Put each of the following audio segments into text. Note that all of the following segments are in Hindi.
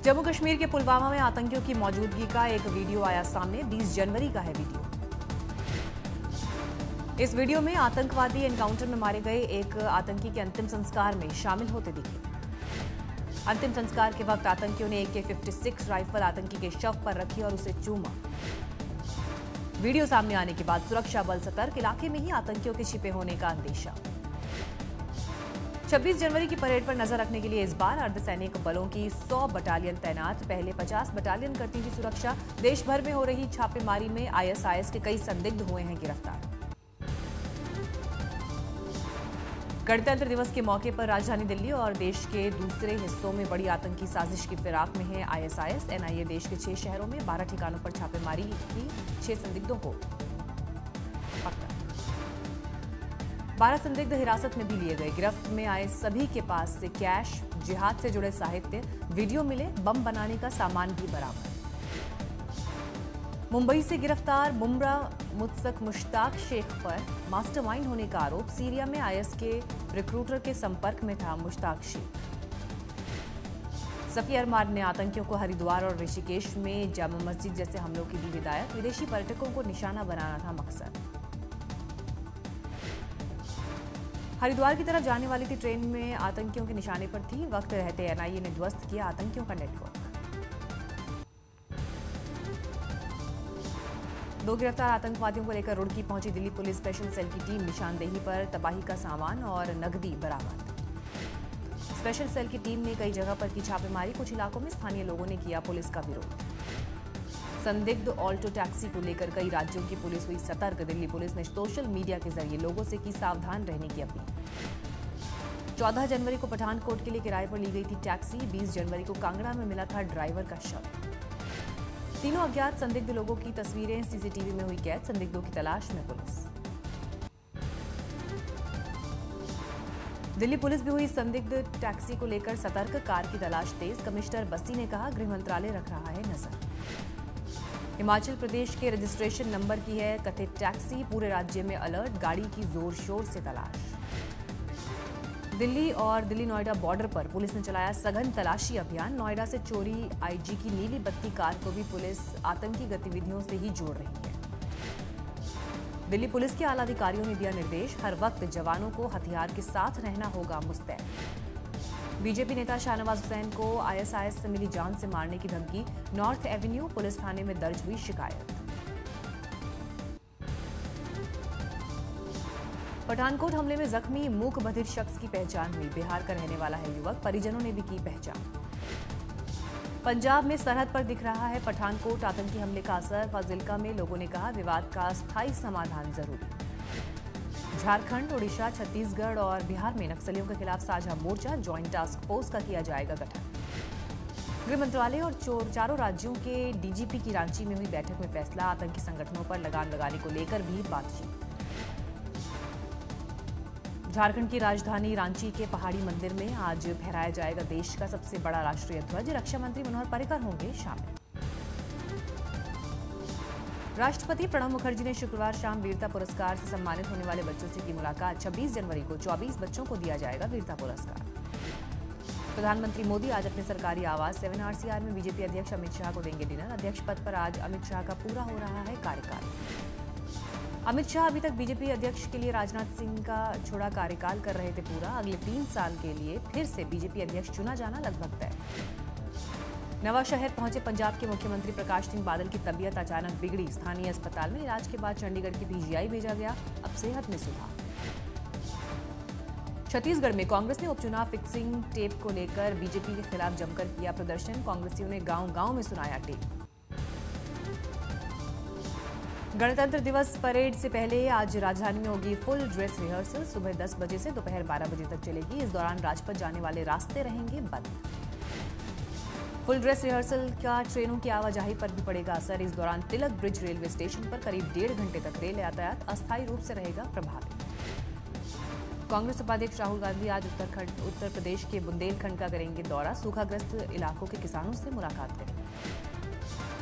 जम्मू कश्मीर के पुलवामा में आतंकियों की मौजूदगी का एक वीडियो आया सामने। 20 जनवरी का है वीडियो। इस वीडियो में आतंकवादी एनकाउंटर में मारे गए एक आतंकी के अंतिम संस्कार में शामिल होते दिखे। अंतिम संस्कार के वक्त आतंकियों ने AK-56 राइफल आतंकी के शव पर रखी और उसे चूमा। वीडियो सामने आने के बाद सुरक्षा बल सतर्क, इलाके में ही आतंकियों के छिपे होने का अंदेशा। 26 जनवरी की परेड पर नजर रखने के लिए इस बार अर्धसैनिक बलों की 100 बटालियन तैनात। पहले 50 बटालियन करती थी सुरक्षा। देश भर में हो रही छापेमारी में ISIS के कई संदिग्ध हुए हैं गिरफ्तार। गणतंत्र दिवस के मौके पर राजधानी दिल्ली और देश के दूसरे हिस्सों में बड़ी आतंकी साजिश की फिराक में है ISIS। NIA देश के 6 शहरों में 12 ठिकानों पर छापेमारी की। 6 संदिग्धों को पकड़ा। 12 संदिग्ध हिरासत में भी लिए गए। गिरफ्त में आए सभी के पास से कैश, जिहाद से जुड़े साहित्य, वीडियो मिले। बम बनाने का सामान भी बरामद। मुंबई से गिरफ्तार मुमरा मुश्ताक शेख पर मास्टरमाइंड होने का आरोप। सीरिया में IS के रिक्रूटर के संपर्क में था मुश्ताक शेख। सफी अरमान ने आतंकियों को हरिद्वार और ऋषिकेश में जामा मस्जिद जैसे हमलों की दी हिदायत। विदेशी पर्यटकों को निशाना बनाना था मकसद। हरिद्वार की तरफ जाने वाली थी ट्रेन में आतंकियों के निशाने पर थी। वक्त रहते NIA ने ध्वस्त किया आतंकियों का नेटवर्क। 2 गिरफ्तार आतंकवादियों को लेकर रुड़की पहुंची दिल्ली पुलिस स्पेशल सेल की टीम। निशानदेही पर तबाही का सामान और नकदी बरामद। स्पेशल सेल की टीम ने कई जगह पर की छापेमारी। कुछ इलाकों में स्थानीय लोगों ने किया पुलिस का विरोध। संदिग्ध ऑल्टो टैक्सी को लेकर कई राज्यों की पुलिस हुई सतर्क। दिल्ली पुलिस ने सोशल मीडिया के जरिए लोगों से की सावधान रहने की अपील। 14 जनवरी को पठानकोट के लिए किराए पर ली गई थी टैक्सी। 20 जनवरी को कांगड़ा में मिला था ड्राइवर का शव। तीनों अज्ञात संदिग्ध लोगों की तस्वीरें CCTV में हुई कैद। संदिग्धों की तलाश में पुलिस। दिल्ली पुलिस भी हुई संदिग्ध टैक्सी को लेकर सतर्क। कार की तलाश तेज। कमिश्नर बस्सी ने कहा गृह मंत्रालय रख रहा है नजर। हिमाचल प्रदेश के रजिस्ट्रेशन नंबर की है कथित टैक्सी। पूरे राज्य में अलर्ट। गाड़ी की जोर शोर से तलाश। दिल्ली और दिल्ली नोएडा बॉर्डर पर पुलिस ने चलाया सघन तलाशी अभियान। नोएडा से चोरी IG की नीली बत्ती कार को भी पुलिस आतंकी गतिविधियों से ही जोड़ रही है। दिल्ली पुलिस के आला अधिकारियों ने दिया निर्देश। हर वक्त जवानों को हथियार के साथ रहना होगा मुस्तैद। बीजेपी नेता शाहनवाज हुसैन को ISIS से मिली जान से मारने की धमकी। नॉर्थ एवेन्यू पुलिस थाने में दर्ज हुई शिकायत। पठानकोट हमले में जख्मी मूक बधिर शख्स की पहचान हुई। बिहार का रहने वाला है युवक। परिजनों ने भी की पहचान। पंजाब में सरहद पर दिख रहा है पठानकोट आतंकी हमले का असर। फाजिल्का में लोगों ने कहा विवाद का स्थायी समाधान जरूरी। झारखंड, उड़ीसा, छत्तीसगढ़ और बिहार में नक्सलियों के खिलाफ साझा मोर्चा। ज्वाइंट टास्क फोर्स का किया जाएगा गठन। गृह मंत्रालय और चारों राज्यों के DGP की रांची में हुई बैठक में फैसला। आतंकी संगठनों पर लगाम लगाने को लेकर भी बातचीत। झारखंड की राजधानी रांची के पहाड़ी मंदिर में आज फहराया जाएगा देश का सबसे बड़ा राष्ट्रीय ध्वज। रक्षा मंत्री मनोहर पर्रिकर होंगे शामिल। राष्ट्रपति प्रणब मुखर्जी ने शुक्रवार शाम वीरता पुरस्कार से सम्मानित होने वाले बच्चों से की मुलाकात। 26 जनवरी को 24 बच्चों को दिया जाएगा वीरता पुरस्कार। प्रधानमंत्री मोदी आज अपने सरकारी आवास 7RCR में BJP अध्यक्ष अमित शाह को देंगे डिनर। अध्यक्ष पद पर आज अमित शाह का पूरा हो रहा है कार्यकाल। अमित शाह अभी तक BJP अध्यक्ष के लिए राजनाथ सिंह का छोड़ा कार्यकाल कर रहे थे पूरा। अगले 3 साल के लिए फिर से BJP अध्यक्ष चुना जाना लगभग तय। नवांशहर पहुंचे पंजाब के मुख्यमंत्री प्रकाश सिंह बादल की तबीयत अचानक बिगड़ी। स्थानीय अस्पताल में इलाज के बाद चंडीगढ़ के PGI भेजा गया। अब सेहत में सुधार। छत्तीसगढ़ में कांग्रेस ने उपचुनाव फिक्सिंग टेप को लेकर BJP के खिलाफ जमकर किया प्रदर्शन। कांग्रेसियों ने गांव-गांव में सुनाया टेप। गणतंत्र दिवस परेड से पहले आज राजधानी में होगी फुल ड्रेस रिहर्सल। सुबह 10 बजे से दोपहर 12 बजे तक चलेगी। इस दौरान राजपथ जाने वाले रास्ते रहेंगे बंद। फुल ड्रेस रिहर्सल का ट्रेनों की आवाजाही पर भी पड़ेगा असर। इस दौरान तिलक ब्रिज रेलवे स्टेशन पर करीब 1.5 घंटे तक रेल यातायात अस्थायी रूप से रहेगा प्रभावित। कांग्रेस उपाध्यक्ष राहुल गांधी आज उत्तर प्रदेश के बुंदेलखंड का करेंगे दौरा। सूखाग्रस्त इलाकों के किसानों से मुलाकात करेंगे।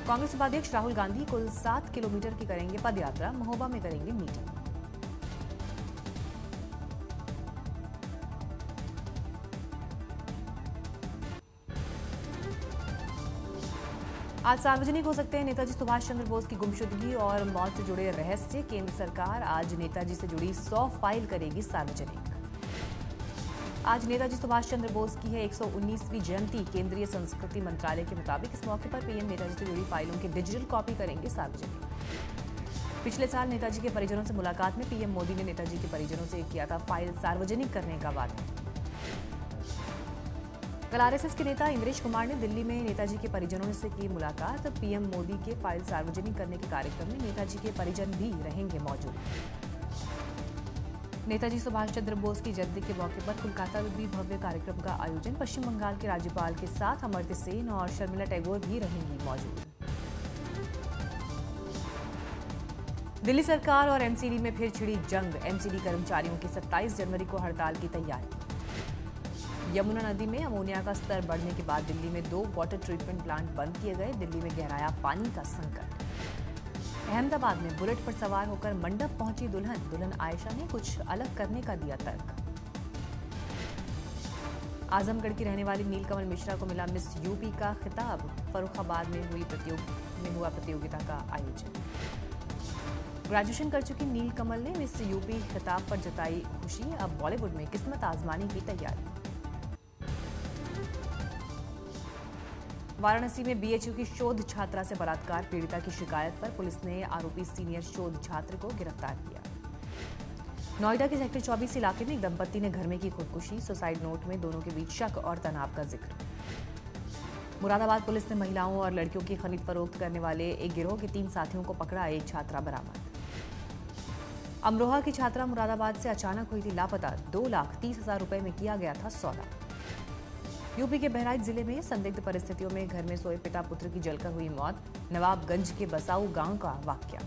कांग्रेस उपाध्यक्ष राहुल गांधी कुल 7 किलोमीटर की करेंगे पदयात्रा। महोबा में करेंगे मीटिंग। आज सार्वजनिक हो सकते हैं नेताजी सुभाष चंद्र बोस की गुमशुदगी और मौत से जुड़े रहस्य। केंद्र सरकार आज नेताजी से जुड़ी 100 फाइल करेगी सार्वजनिक। आज नेताजी सुभाष चंद्र बोस की है 119वीं जयंती। केंद्रीय संस्कृति मंत्रालय के मुताबिक इस मौके पर पीएम नेताजी से जुड़ी फाइलों की डिजिटल कॉपी करेंगे सार्वजनिक। पिछले साल नेताजी के परिजनों से मुलाकात में पीएम मोदी ने नेताजी के परिजनों से किया था फाइल सार्वजनिक करने का वादा। कल आरएसएस के नेता इंद्रेश कुमार ने दिल्ली में नेताजी के परिजनों से की मुलाकात। पीएम मोदी के फाइल सार्वजनिक करने के कार्यक्रम में नेताजी के परिजन भी रहेंगे मौजूद। नेताजी सुभाष चंद्र बोस की जयंती के मौके पर कोलकाता में भी भव्य कार्यक्रम का आयोजन। पश्चिम बंगाल के राज्यपाल के साथ अमर्त्य सेन और शर्मिला टैगोर भी रहेंगी मौजूद। दिल्ली सरकार और एमसीडी में फिर छिड़ी जंग। एमसीडी कर्मचारियों की 27 जनवरी को हड़ताल की तैयारी। यमुना नदी में अमोनिया का स्तर बढ़ने के बाद दिल्ली में 2 वाटर ट्रीटमेंट प्लांट बंद किए गए। दिल्ली में गहराया पानी का संकट। अहमदाबाद में बुलेट पर सवार होकर मंडप पहुंची दुल्हन आयशा ने कुछ अलग करने का दिया तर्क। आजमगढ़ की रहने वाली नीलकमल मिश्रा को मिला मिस यूपी का खिताब। फर्रुखाबाद में हुआ प्रतियोगिता का आयोजन। ग्रेजुएशन कर चुकी नीलकमल ने मिस यूपी खिताब पर जताई खुशी। अब बॉलीवुड में किस्मत आजमाने की तैयारी। वाराणसी में बीएचयू की शोध छात्रा से बलात्कार पीड़िता की शिकायत पर पुलिस ने आरोपी सीनियर शोध छात्र को गिरफ्तार किया। नोएडा के सेक्टर 24 इलाके में एक दंपत्ति ने घर में की खुदकुशी। सुसाइड नोट में दोनों के बीच शक और तनाव का जिक्र। मुरादाबाद पुलिस ने महिलाओं और लड़कियों की खरीद फरोख्त करने वाले एक गिरोह के 3 साथियों को पकड़ा। एक छात्रा बरामद। अमरोहा की छात्रा मुरादाबाद से अचानक हुई थी लापता। 2,30,000 रुपए में किया गया था सौदा। यूपी के बहराइच जिले में संदिग्ध परिस्थितियों में घर में सोए पिता पुत्र की जलकर हुई मौत। नवाबगंज के बसाऊ गांव का वाकया।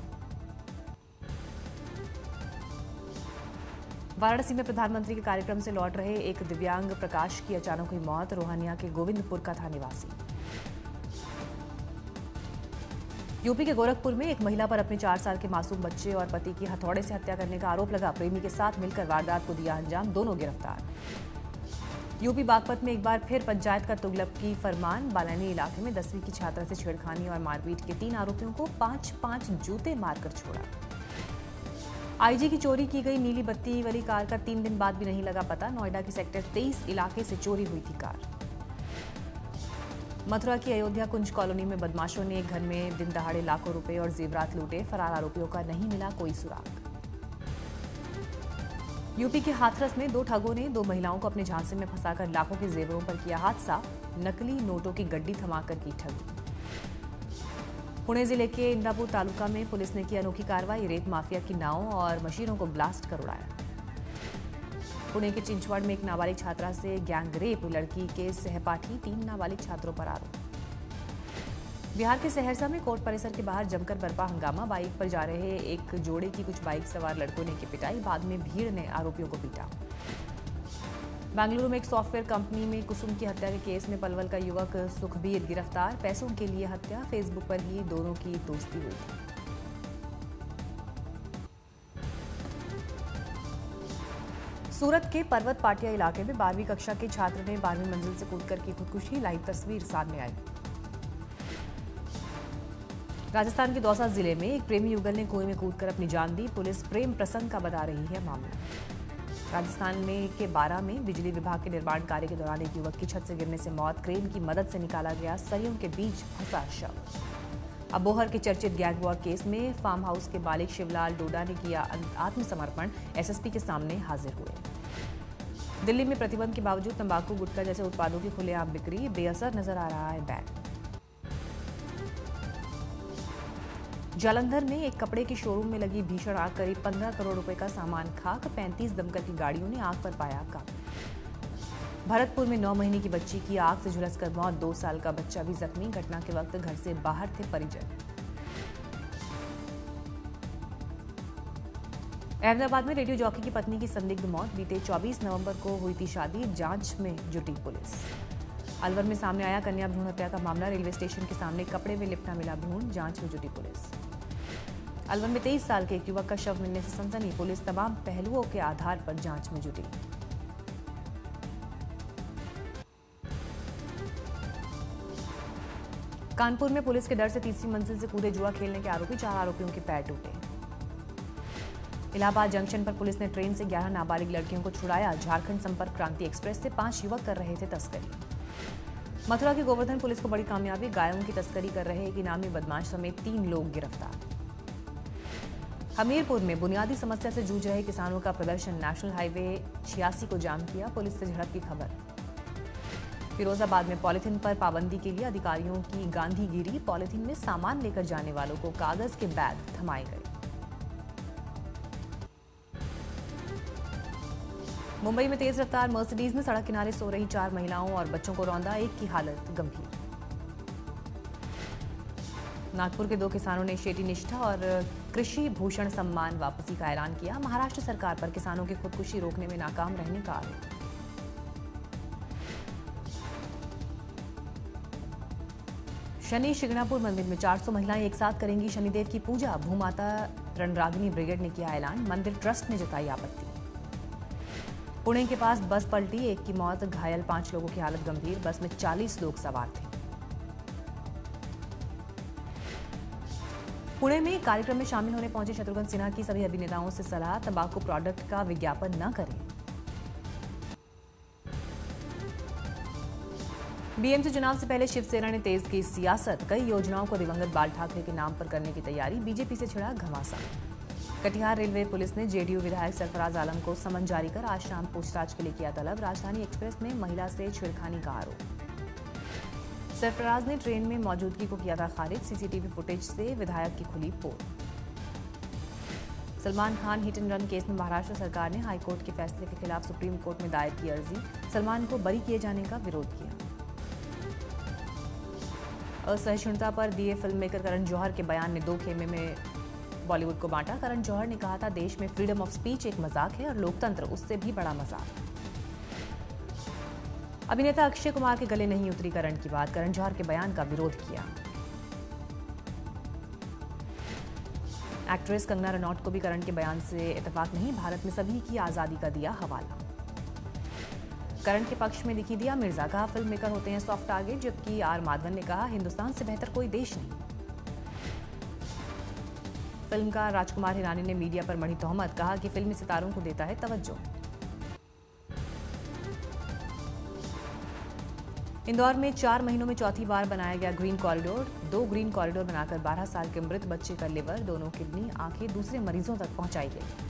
वाराणसी में प्रधानमंत्री के कार्यक्रम से लौट रहे एक दिव्यांग प्रकाश की अचानक हुई मौत। रोहानिया के गोविंदपुर का था निवासी। यूपी के गोरखपुर में एक महिला पर अपने 4 साल के मासूम बच्चे और पति की हथौड़े से हत्या करने का आरोप लगा। प्रेमी के साथ मिलकर वारदात को दिया अंजाम। दोनों गिरफ्तार। यूपी बागपत में एक बार फिर पंचायत का तुगलकी फरमान। बालानी इलाके में 10वीं की छात्रा से छेड़खानी और मारपीट के 3 आरोपियों को 5-5 जूते मारकर छोड़ा। आईजी की चोरी की गई नीली बत्ती वाली कार का 3 दिन बाद भी नहीं लगा पता। नोएडा के सेक्टर 23 इलाके से चोरी हुई थी कार। मथुरा की अयोध्या कुंज कॉलोनी में बदमाशों ने एक घर में दिन दहाड़े लाखों रुपए और जेवरात लूटे। फरार आरोपियों का नहीं मिला कोई सुराग। यूपी के हाथरस में 2 ठगों ने 2 महिलाओं को अपने झांसे में फंसाकर लाखों के जेवरों पर किया हाथ साफ। नकली नोटों की गड्डी थमाकर की ठगी। पुणे जिले के इंदापुर तालुका में पुलिस ने की अनोखी कार्रवाई। रेत माफिया की नावों और मशीनों को ब्लास्ट कर उड़ाया। पुणे के चिंचवड़ में एक नाबालिग छात्रा से गैंगरेप। लड़की के सहपाठी 3 नाबालिग छात्रों पर आरोप। बिहार के सहरसा में कोर्ट परिसर के बाहर जमकर बरपा हंगामा। बाइक पर जा रहे एक जोड़े की कुछ बाइक सवार लड़कों ने की पिटाई। बाद में भीड़ ने आरोपियों को पीटा। बेंगलुरु में एक सॉफ्टवेयर कंपनी में कुसुम की हत्या के केस में पलवल का युवक सुखबीर गिरफ्तार। पैसों के लिए हत्या। फेसबुक पर ही दोनों की दोस्ती हुई थी। सूरत के पर्वत पाटिया इलाके में 12वीं कक्षा के छात्र ने 12वीं मंजिल से कूदकर की खुदकुशी। लाइव तस्वीर सामने आई। राजस्थान के दौसा जिले में एक प्रेमी युगल ने कुएं में कूदकर अपनी जान दी। पुलिस प्रेम प्रसंग का बता रही है मामला। राजस्थान में के 12 में बिजली विभाग के निर्माण कार्य के दौरान एक युवक की छत से गिरने से मौत। क्रेन की मदद से निकाला गया। सरियों के बीच फंसा शव। अबोहर के चर्चित गैंग वॉर केस में फार्म हाउस के मालिक शिवलाल डोडा ने किया आत्मसमर्पण। एसएसपी के सामने हाजिर हुए। दिल्ली में प्रतिबंध के बावजूद तंबाकू गुटखा जैसे उत्पादों की खुलेआम बिक्री। बेअसर नजर आ रहा है बैन। जालंधर में एक कपड़े के शोरूम में लगी भीषण आग। करीब 15 करोड़ रुपए का सामान खाक। 35 दमकल की गाड़ियों ने आग पर पाया काबू। भरतपुर में 9 महीने की बच्ची की आग से झुलसकर मौत। 2 साल का बच्चा भी जख्मी। घटना के वक्त घर से बाहर थे परिजन। अहमदाबाद में रेडियो जॉकी की पत्नी की संदिग्ध मौत। बीते 24 नवंबर को हुई थी शादी। जांच में जुटी पुलिस। अलवर में सामने आया कन्या भ्रूण हत्या का मामला। रेलवे स्टेशन के सामने कपड़े में लिपटा मिला भ्रूण। जांच में जुटी पुलिस। अलवर में 23 साल के एक युवक का शव मिलने से सनसनी। पुलिस तमाम पहलुओं के आधार पर जांच में जुटी। कानपुर में पुलिस के डर से तीसरी मंजिल से कूदे जुआ खेलने के आरोपी, 4 आरोपियों के पैर टूटे। इलाहाबाद जंक्शन पर पुलिस ने ट्रेन से 11 नाबालिग लड़कियों को छुड़ाया। झारखंड संपर्क क्रांति एक्सप्रेस से 5 युवक कर रहे थे तस्करी। मथुरा के गोवर्धन पुलिस को बड़ी कामयाबी, गायों की तस्करी कर रहे एक इनामी बदमाश समेत 3 लोग गिरफ्तार। हमीरपुर में बुनियादी समस्या से जूझ रहे किसानों का प्रदर्शन, नेशनल हाईवे 86 को जाम किया, पुलिस से झड़प की खबर। फिरोजाबाद में पॉलिथीन पर पाबंदी के लिए अधिकारियों की गांधीगिरी, पॉलिथीन में सामान लेकर जाने वालों को कागज के बैग थमाए गए। मुंबई में तेज रफ्तार मर्सिडीज ने सड़क किनारे सो रही 4 महिलाओं और बच्चों को रौंदा, एक की हालत गंभीर। नागपुर के 2 किसानों ने शेटी निष्ठा और कृषि भूषण सम्मान वापसी का ऐलान किया। महाराष्ट्र सरकार पर किसानों की खुदकुशी रोकने में नाकाम रहने का आरोप। शनि शिंगणापुर मंदिर में 400 महिलाएं एक साथ करेंगी शनिदेव की पूजा। भूमाता रणरागिनी ब्रिगेड ने किया ऐलान, मंदिर ट्रस्ट ने जताई आपत्ति। पुणे के पास बस पलटी, एक की मौत, घायल 5 लोगों की हालत गंभीर। बस में 40 लोग सवार थे। पुणे में कार्यक्रम में शामिल होने पहुंचे शत्रुघ्न सिन्हा की सभी अभिनेताओं से सलाह, तंबाकू प्रोडक्ट का विज्ञापन न करें। बीएमसी चुनाव से पहले शिवसेना ने तेज की सियासत, कई योजनाओं को दिवंगत बाल ठाकरे के नाम पर करने की तैयारी, बीजेपी से छिड़ा घमासान। कटिहार रेलवे पुलिस ने जेडीयू विधायक सरफराज आलम को समन जारी कर आज शाम पूछताछ के लिए किया तलब। राजधानी एक्सप्रेस में महिला से छेड़खानी का आरोप। सरफराज ने ट्रेन में मौजूदगी को किया था खारिज, सीसीटीवी फुटेज से विधायक की खुली पोल। Salman Khan hit and run case में महाराष्ट्र सरकार ने हाईकोर्ट के फैसले के खिलाफ सुप्रीम कोर्ट में दायर की अर्जी, सलमान को बरी किए जाने का विरोध किया। असहिष्णुता पर दिए फिल्म मेकर करण जौहर के बयान ने 2 खेमे में बॉलीवुड को बांटा। करण जौहर ने कहा था, देश में फ्रीडम ऑफ स्पीच एक मजाक है और लोकतंत्र उससे भी बड़ा मजाक। अभिनेता अक्षय कुमार के गले नहीं उतरी करण की बात, करण जौहर के बयान का विरोध किया। एक्ट्रेस कंगना रनौत को भी करण के बयान से इत्तेफाक नहीं, भारत में सभी की आजादी का दिया हवाला। करण के पक्ष में दिखी दिया मिर्जा, कहा फिल्म मेकर होते हैं सॉफ्ट टारगेट, जबकि आर माधवन ने कहा हिंदुस्तान से बेहतर कोई देश नहीं। फिल्मकार राजकुमार हिरानी ने मीडिया पर मढ़ी तोहमत, कहा कि फिल्मी सितारों को देता है तवज्जो। इंदौर में 4 महीनों में चौथी बार बनाया गया ग्रीन कॉरिडोर, 2 ग्रीन कॉरिडोर बनाकर 12 साल के मृत बच्चे का लिवर, दोनों किडनी, आंखें दूसरे मरीजों तक पहुंचाई गई।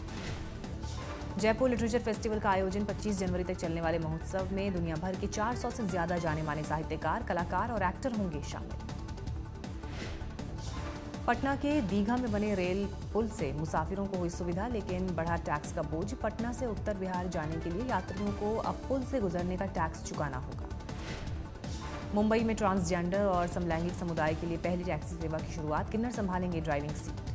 जयपुर लिटरेचर फेस्टिवल का आयोजन 25 जनवरी तक चलने वाले महोत्सव में दुनिया भर के 400 से ज्यादा जाने माने साहित्यकार, कलाकार और एक्टर होंगे शामिल। पटना के दीघा में बने रेल पुल से मुसाफिरों को हुई सुविधा, लेकिन बढ़ा टैक्स का बोझ। पटना से उत्तर बिहार जाने के लिए यात्रियों को अब पुल से गुजरने का टैक्स चुकाना होगा। मुंबई में ट्रांसजेंडर और समलैंगिक समुदाय के लिए पहली टैक्सी सेवा की शुरुआत, किन्नर संभालेंगे ड्राइविंग सीट।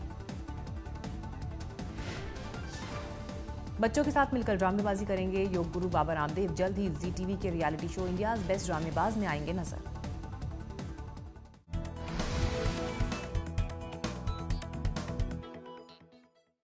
बच्चों के साथ मिलकर ड्रामेबाजी करेंगे योग गुरु बाबा रामदेव, जल्द ही जी टीवी के रियलिटी शो इंडियाज बेस्ट ड्रामेबाज में आएंगे नजर।